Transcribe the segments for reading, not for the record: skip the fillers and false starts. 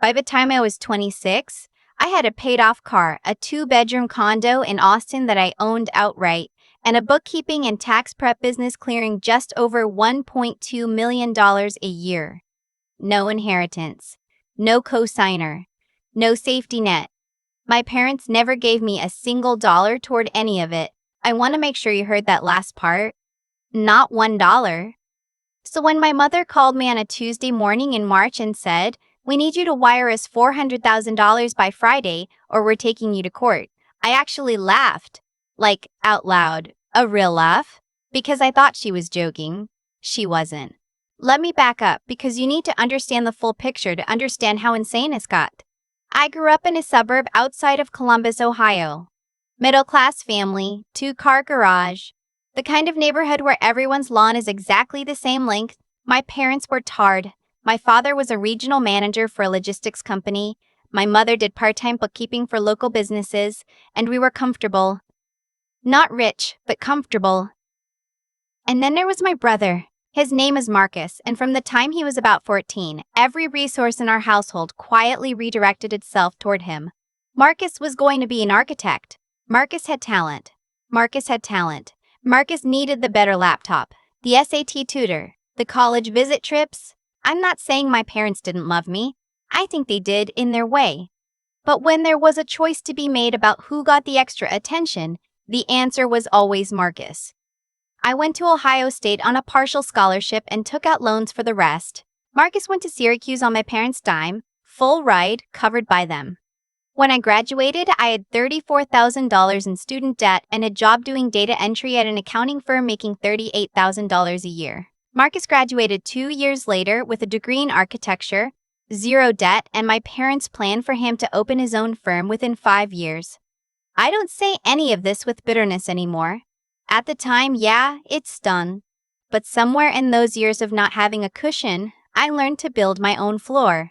By the time I was 26, I had a paid-off car, a two-bedroom condo in Austin that I owned outright, and a bookkeeping and tax prep business clearing just over $1.2 million a year. No inheritance, no co-signer, no safety net. My parents never gave me a single dollar toward any of it. I want to make sure you heard that last part. Not $1. So when my mother called me on a Tuesday morning in March and said, "We need you to wire us $400,000 by Friday or we're taking you to court," I actually laughed. Like, out loud. A real laugh. Because I thought she was joking. She wasn't. Let me back up because you need to understand the full picture to understand how insane it's got. I grew up in a suburb outside of Columbus, Ohio. Middle-class family, two-car garage. The kind of neighborhood where everyone's lawn is exactly the same length. My parents were tarred. My father was a regional manager for a logistics company. My mother did part-time bookkeeping for local businesses, and we were comfortable. Not rich, but comfortable. And then there was my brother. His name is Marcus, and from the time he was about 14, every resource in our household quietly redirected itself toward him. Marcus was going to be an architect. Marcus had talent. Marcus had talent. Marcus needed the better laptop, the SAT tutor, the college visit trips. I'm not saying my parents didn't love me. I think they did in their way. But when there was a choice to be made about who got the extra attention, the answer was always Marcus. I went to Ohio State on a partial scholarship and took out loans for the rest. Marcus went to Syracuse on my parents' dime, full ride, covered by them. When I graduated, I had $34,000 in student debt and a job doing data entry at an accounting firm making $38,000 a year. Marcus graduated 2 years later with a degree in architecture, zero debt, and my parents planned for him to open his own firm within 5 years. I don't say any of this with bitterness anymore. At the time, yeah, it stung. But somewhere in those years of not having a cushion, I learned to build my own floor.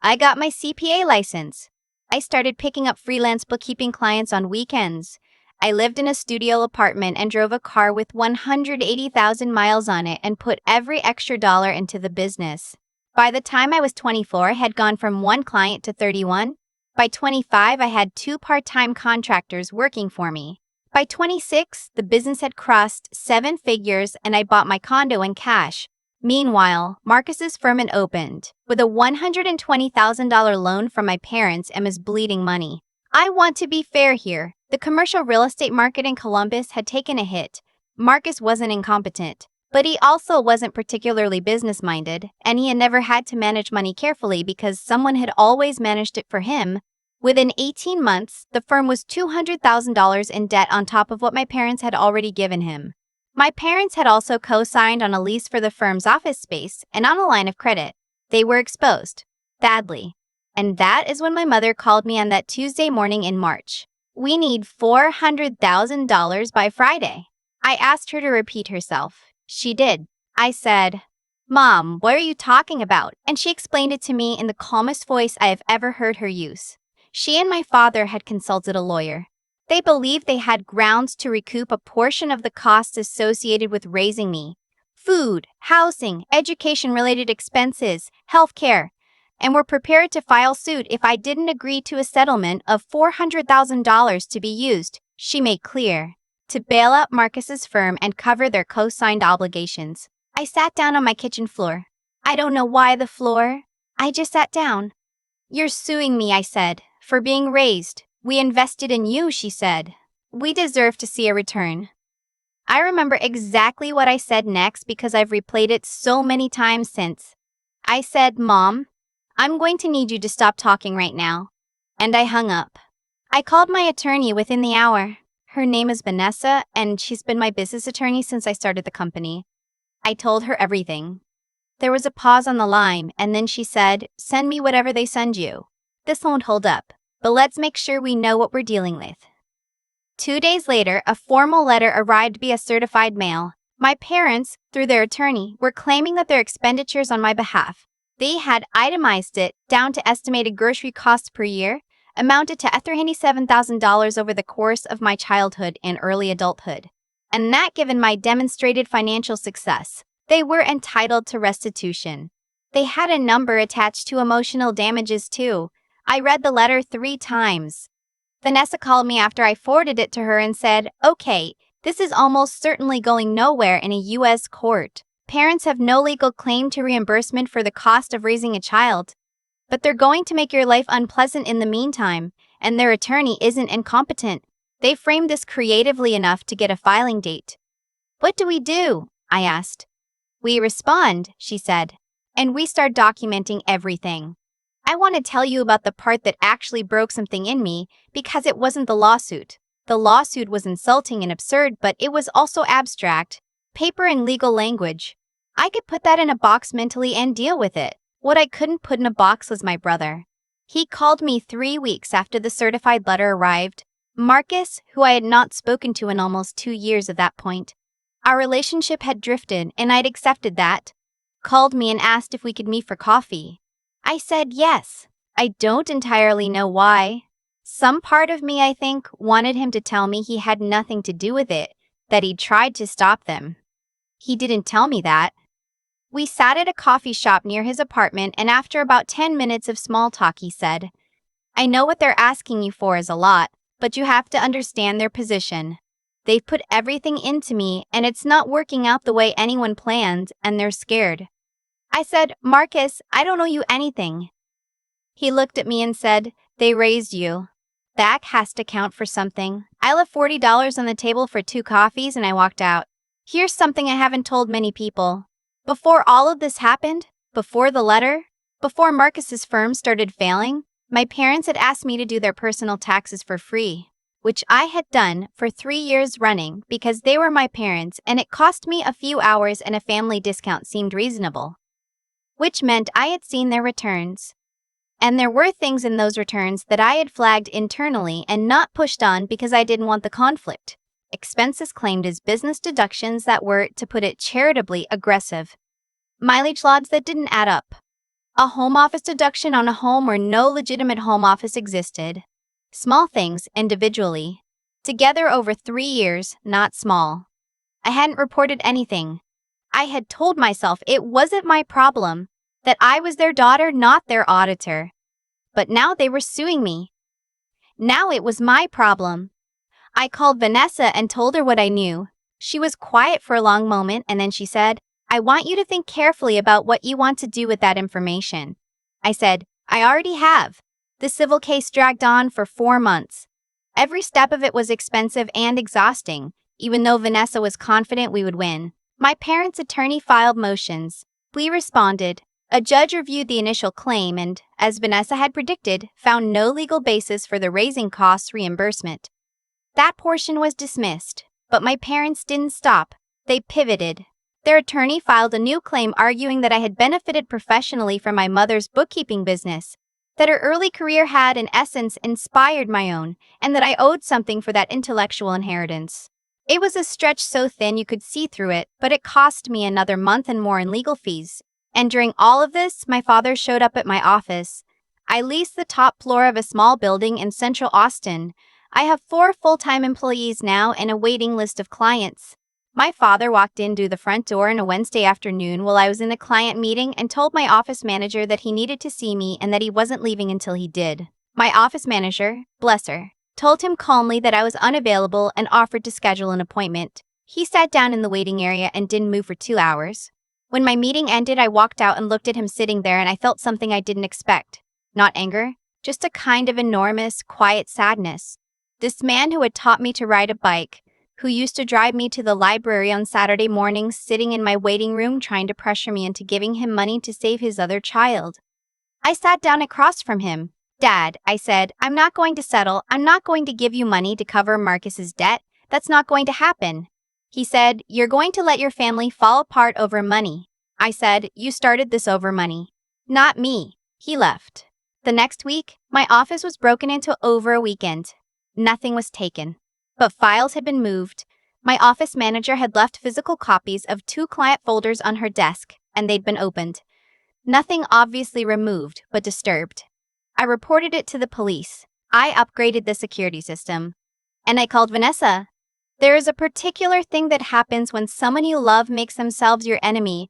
I got my CPA license. I started picking up freelance bookkeeping clients on weekends. I lived in a studio apartment and drove a car with 180,000 miles on it and put every extra dollar into the business. By the time I was 24, I had gone from 1 client to 31. By 25, I had 2 part-time contractors working for me. By 26, the business had crossed 7 figures and I bought my condo in cash. Meanwhile, Marcus's firm had opened, with a $120,000 loan from my parents and was bleeding money. I want to be fair here. The commercial real estate market in Columbus had taken a hit. Marcus wasn't incompetent, but he also wasn't particularly business-minded, and he had never had to manage money carefully because someone had always managed it for him. Within 18 months, the firm was $200,000 in debt on top of what my parents had already given him. My parents had also co-signed on a lease for the firm's office space and on a line of credit. They were exposed. Badly. And that is when my mother called me on that Tuesday morning in March. "We need $400,000 by Friday." I asked her to repeat herself. She did. I said, "Mom, what are you talking about?" And she explained it to me in the calmest voice I have ever heard her use. She and my father had consulted a lawyer. They believed they had grounds to recoup a portion of the costs associated with raising me. Food, housing, education-related expenses, healthcare, and were prepared to file suit if I didn't agree to a settlement of $400,000 to be used, she made clear, to bail out Marcus's firm and cover their co-signed obligations. I sat down on my kitchen floor. I don't know why the floor. I just sat down. "You're suing me," I said, "for being raised. We invested in you," she said. "We deserve to see a return." I remember exactly what I said next because I've replayed it so many times since. I said, "Mom, I'm going to need you to stop talking right now." And I hung up. I called my attorney within the hour. Her name is Vanessa, and she's been my business attorney since I started the company. I told her everything. There was a pause on the line, and then she said, "Send me whatever they send you. This won't hold up, but let's make sure we know what we're dealing with." 2 days later, a formal letter arrived via certified mail. My parents, through their attorney, were claiming that their expenditures on my behalf, they had itemized it down to estimated grocery costs per year, amounted to $307,000 over the course of my childhood and early adulthood. And that given my demonstrated financial success, they were entitled to restitution. They had a number attached to emotional damages too. I read the letter 3 times. Vanessa called me after I forwarded it to her and said, "Okay, this is almost certainly going nowhere in a U.S. court. Parents have no legal claim to reimbursement for the cost of raising a child. But they're going to make your life unpleasant in the meantime, and their attorney isn't incompetent. They framed this creatively enough to get a filing date." "What do we do?" I asked. "We respond," she said. "And we start documenting everything." I want to tell you about the part that actually broke something in me, because it wasn't the lawsuit. The lawsuit was insulting and absurd, but it was also abstract, paper and legal language. I could put that in a box mentally and deal with it. What I couldn't put in a box was my brother. He called me 3 weeks after the certified letter arrived. Marcus, who I had not spoken to in almost 2 years at that point. Our relationship had drifted, and I'd accepted that. Called me and asked if we could meet for coffee. I said yes. I don't entirely know why. Some part of me, I think, wanted him to tell me he had nothing to do with it, that he'd tried to stop them. He didn't tell me that. We sat at a coffee shop near his apartment, and after about 10 minutes of small talk, he said, "I know what they're asking you for is a lot, but you have to understand their position. They've put everything into me, and it's not working out the way anyone planned, and they're scared." I said, "Marcus, I don't owe you anything." He looked at me and said, "They raised you. That has to count for something." I left $40 on the table for 2 coffees and I walked out. Here's something I haven't told many people. Before all of this happened, before the letter, before Marcus's firm started failing, my parents had asked me to do their personal taxes for free, which I had done for 3 years running because they were my parents and it cost me a few hours and a family discount seemed reasonable. Which meant I had seen their returns. And there were things in those returns that I had flagged internally and not pushed on because I didn't want the conflict. Expenses claimed as business deductions that were, to put it charitably, aggressive. Mileage logs that didn't add up. A home office deduction on a home where no legitimate home office existed. Small things, individually. Together over 3 years, not small. I hadn't reported anything. I had told myself it wasn't my problem, that I was their daughter, not their auditor. But now they were suing me. Now it was my problem. I called Vanessa and told her what I knew. She was quiet for a long moment and then she said, "I want you to think carefully about what you want to do with that information." I said, "I already have." The civil case dragged on for 4 months. Every step of it was expensive and exhausting, even though Vanessa was confident we would win. My parents' attorney filed motions. We responded. A judge reviewed the initial claim and, as Vanessa had predicted, found no legal basis for the raising costs reimbursement. That portion was dismissed, but my parents didn't stop. They pivoted. Their attorney filed a new claim arguing that I had benefited professionally from my mother's bookkeeping business, that her early career had, in essence, inspired my own, and that I owed something for that intellectual inheritance. It was a stretch so thin you could see through it, but it cost me another month and more in legal fees. And during all of this, my father showed up at my office. I leased the top floor of a small building in central Austin. I have 4 full-time employees now and a waiting list of clients. My father walked in through the front door on a Wednesday afternoon while I was in a client meeting and told my office manager that he needed to see me and that he wasn't leaving until he did. My office manager, bless her, told him calmly that I was unavailable and offered to schedule an appointment. He sat down in the waiting area and didn't move for 2 hours. When my meeting ended, I walked out and looked at him sitting there and I felt something I didn't expect. Not anger, just a kind of enormous, quiet sadness. This man who had taught me to ride a bike, who used to drive me to the library on Saturday mornings, sitting in my waiting room trying to pressure me into giving him money to save his other child. I sat down across from him. "Dad," I said, "I'm not going to settle. I'm not going to give you money to cover Marcus's debt. That's not going to happen." He said, "You're going to let your family fall apart over money." I said, "You started this over money." "Not me." He left. The next week, my office was broken into over a weekend. Nothing was taken, but files had been moved. My office manager had left physical copies of 2 client folders on her desk, and they'd been opened. Nothing obviously removed, but disturbed. I reported it to the police. I upgraded the security system. And I called Vanessa. There is a particular thing that happens when someone you love makes themselves your enemy.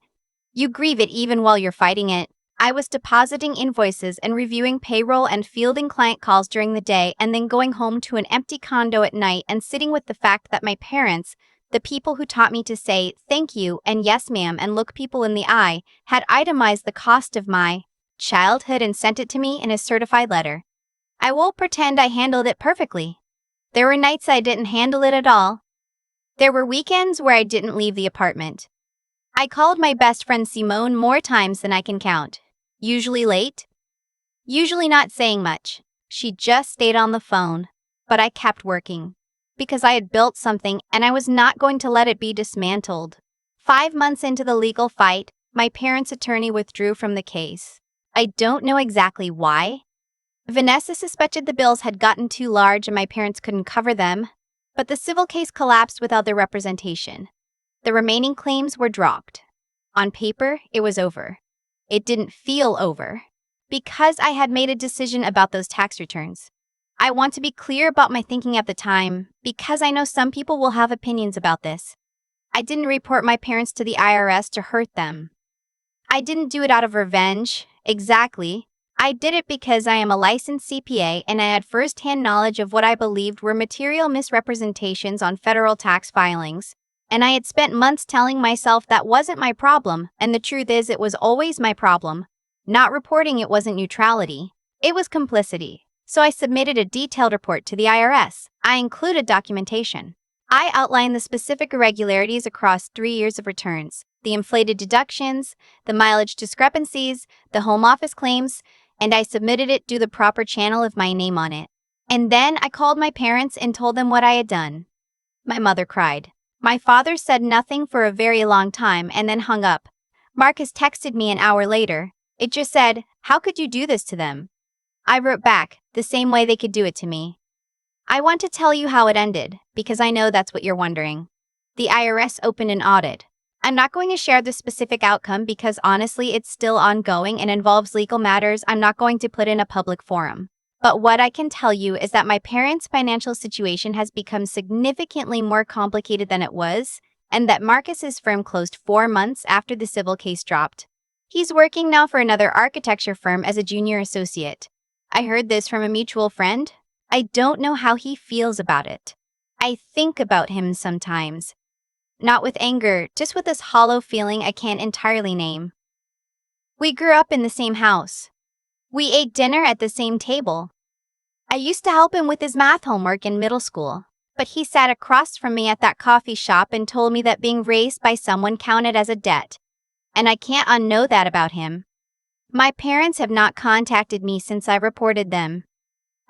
You grieve it even while you're fighting it. I was depositing invoices and reviewing payroll and fielding client calls during the day and then going home to an empty condo at night and sitting with the fact that my parents, the people who taught me to say thank you and yes ma'am and look people in the eye, had itemized the cost of my childhood and sent it to me in a certified letter. I won't pretend I handled it perfectly. There were nights I didn't handle it at all. There were weekends where I didn't leave the apartment. I called my best friend Simone more times than I can count. Usually late. Usually not saying much. She just stayed on the phone. But I kept working. Because I had built something and I was not going to let it be dismantled. 5 months into the legal fight, my parents' attorney withdrew from the case. I don't know exactly why. Vanessa suspected the bills had gotten too large and my parents couldn't cover them. But the civil case collapsed without their representation. The remaining claims were dropped. On paper, it was over. It didn't feel over. Because I had made a decision about those tax returns. I want to be clear about my thinking at the time, because I know some people will have opinions about this. I didn't report my parents to the IRS to hurt them. I didn't do it out of revenge, exactly. I did it because I am a licensed CPA and I had first-hand knowledge of what I believed were material misrepresentations on federal tax filings. And I had spent months telling myself that wasn't my problem, and the truth is it was always my problem. Not reporting it wasn't neutrality. It was complicity. So I submitted a detailed report to the IRS. I included documentation. I outlined the specific irregularities across 3 years of returns, the inflated deductions, the mileage discrepancies, the home office claims, and I submitted it through the proper channel of my name on it. And then I called my parents and told them what I had done. My mother cried. My father said nothing for a very long time and then hung up. Marcus texted me an hour later. It just said, "How could you do this to them?" I wrote back, the same way they could do it to me. I want to tell you how it ended, because I know that's what you're wondering. The IRS opened an audit. I'm not going to share the specific outcome because honestly it's still ongoing and involves legal matters I'm not going to put in a public forum. But what I can tell you is that my parents' financial situation has become significantly more complicated than it was, and that Marcus's firm closed 4 months after the civil case dropped. He's working now for another architecture firm as a junior associate. I heard this from a mutual friend. I don't know how he feels about it. I think about him sometimes. Not with anger, just with this hollow feeling I can't entirely name. We grew up in the same house. We ate dinner at the same table. I used to help him with his math homework in middle school, but he sat across from me at that coffee shop and told me that being raised by someone counted as a debt. And I can't unknow that about him. My parents have not contacted me since I reported them.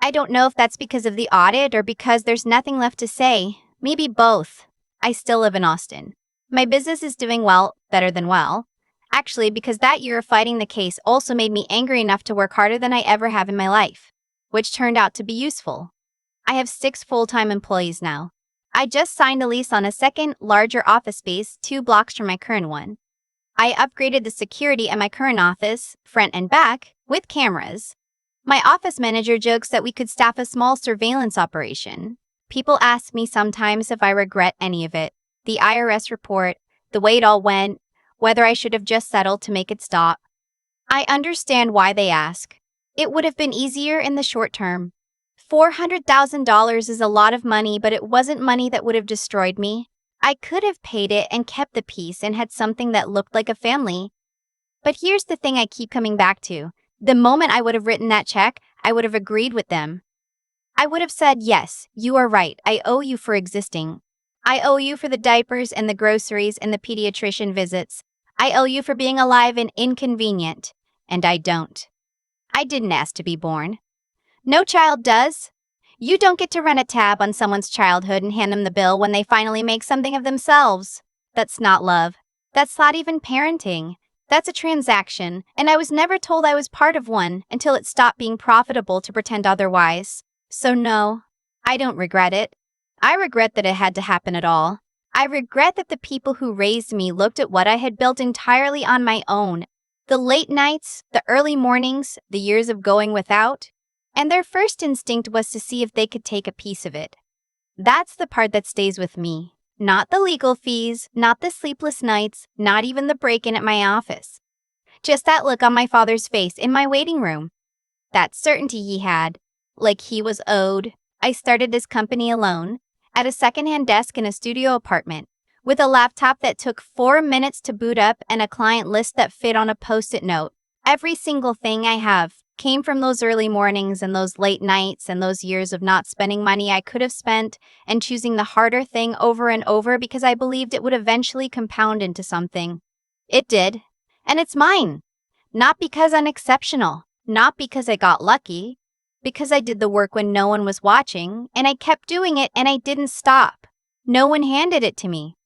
I don't know if that's because of the audit or because there's nothing left to say. Maybe both. I still live in Austin. My business is doing well, better than well. Actually, because that year of fighting the case also made me angry enough to work harder than I ever have in my life, which turned out to be useful. I have 6 full-time employees now. I just signed a lease on a second, larger office space 2 blocks from my current one. I upgraded the security at my current office, front and back, with cameras. My office manager jokes that we could staff a small surveillance operation. People ask me sometimes if I regret any of it. The IRS report, the way it all went, whether I should have just settled to make it stop. I understand why they ask. It would have been easier in the short term. $400,000 is a lot of money, but it wasn't money that would have destroyed me. I could have paid it and kept the peace and had something that looked like a family. But here's the thing I keep coming back to. The moment I would have written that check, I would have agreed with them. I would have said, yes, you are right, I owe you for existing. I owe you for the diapers and the groceries and the pediatrician visits. I owe you for being alive and inconvenient. And I don't. I didn't ask to be born. No child does. You don't get to run a tab on someone's childhood and hand them the bill when they finally make something of themselves. That's not love. That's not even parenting. That's a transaction, and I was never told I was part of one until it stopped being profitable to pretend otherwise. So no, I don't regret it. I regret that it had to happen at all. I regret that the people who raised me looked at what I had built entirely on my own. The late nights, the early mornings, the years of going without. And their first instinct was to see if they could take a piece of it. That's the part that stays with me. Not the legal fees, not the sleepless nights, not even the break-in at my office. Just that look on my father's face in my waiting room. That certainty he had, like he was owed. I started this company alone, at a secondhand desk in a studio apartment, with a laptop that took 4 minutes to boot up and a client list that fit on a post-it note. Every single thing I have came from those early mornings and those late nights and those years of not spending money I could have spent and choosing the harder thing over and over because I believed it would eventually compound into something. It did, and it's mine. Not because I'm exceptional, not because I got lucky, because I did the work when no one was watching, and I kept doing it and I didn't stop. No one handed it to me,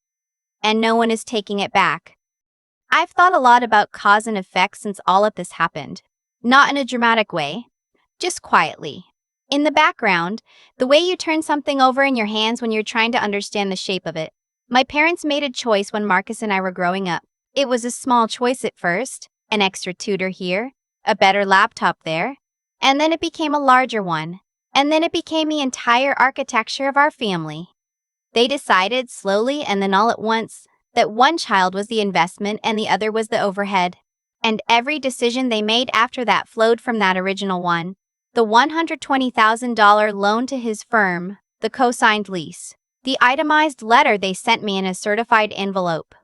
and no one is taking it back. I've thought a lot about cause and effect since all of this happened. Not in a dramatic way, just quietly. In the background, the way you turn something over in your hands when you're trying to understand the shape of it. My parents made a choice when Marcus and I were growing up. It was a small choice at first, an extra tutor here, a better laptop there, and then it became a larger one, and then it became the entire architecture of our family. They decided slowly and then all at once that one child was the investment and the other was the overhead. And every decision they made after that flowed from that original one. The $120,000 loan to his firm, the co-signed lease, the itemized letter they sent me in a certified envelope.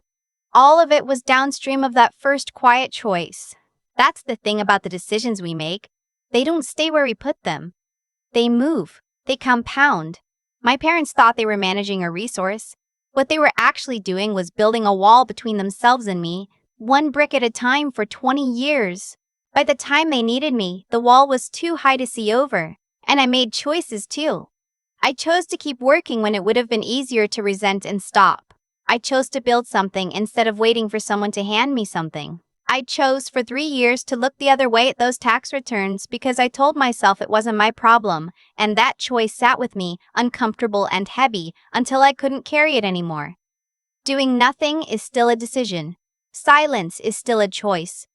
All of it was downstream of that first quiet choice. That's the thing about the decisions we make. They don't stay where we put them. They move. They compound. My parents thought they were managing a resource. What they were actually doing was building a wall between themselves and me, one brick at a time for 20 years. By the time they needed me, the wall was too high to see over. And I made choices too. I chose to keep working when it would have been easier to resent and stop. I chose to build something instead of waiting for someone to hand me something. I chose for 3 years to look the other way at those tax returns because I told myself it wasn't my problem, and that choice sat with me, uncomfortable and heavy, until I couldn't carry it anymore. Doing nothing is still a decision. Silence is still a choice.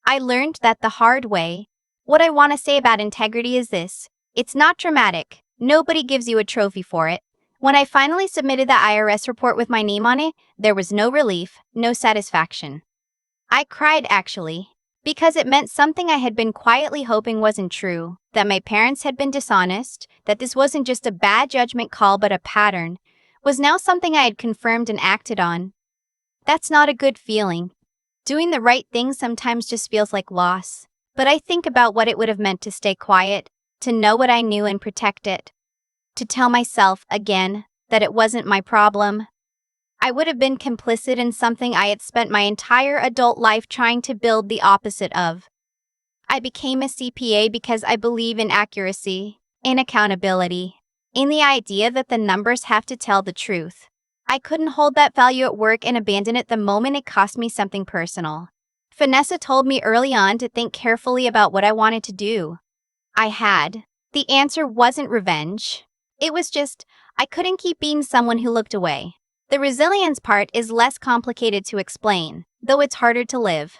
I learned that the hard way. What I want to say about integrity is this. It's not dramatic. Nobody gives you a trophy for it. When I finally submitted the IRS report with my name on it, there was no relief, no satisfaction. I cried, actually, because it meant something I had been quietly hoping wasn't true, that my parents had been dishonest, that this wasn't just a bad judgment call but a pattern, was now something I had confirmed and acted on. That's not a good feeling. Doing the right thing sometimes just feels like loss. But I think about what it would have meant to stay quiet, to know what I knew and protect it. To tell myself, again, that it wasn't my problem. I would have been complicit in something I had spent my entire adult life trying to build the opposite of. I became a CPA because I believe in accuracy, in accountability, in the idea that the numbers have to tell the truth. I couldn't hold that value at work and abandon it the moment it cost me something personal. Vanessa told me early on to think carefully about what I wanted to do. I had. The answer wasn't revenge. It was just, I couldn't keep being someone who looked away. The resilience part is less complicated to explain, though it's harder to live.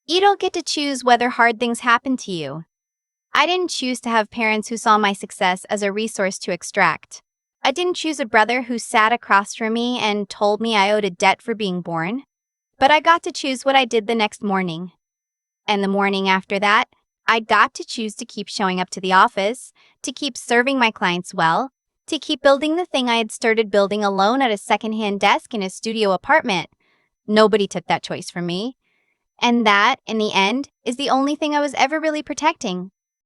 You don't get to choose whether hard things happen to you. I didn't choose to have parents who saw my success as a resource to extract. I didn't choose a brother who sat across from me and told me I owed a debt for being born. But I got to choose what I did the next morning. And the morning after that, I got to choose to keep showing up to the office, to keep serving my clients well, to keep building the thing I had started building alone at a secondhand desk in a studio apartment. Nobody took that choice from me. And that, in the end, is the only thing I was ever really protecting.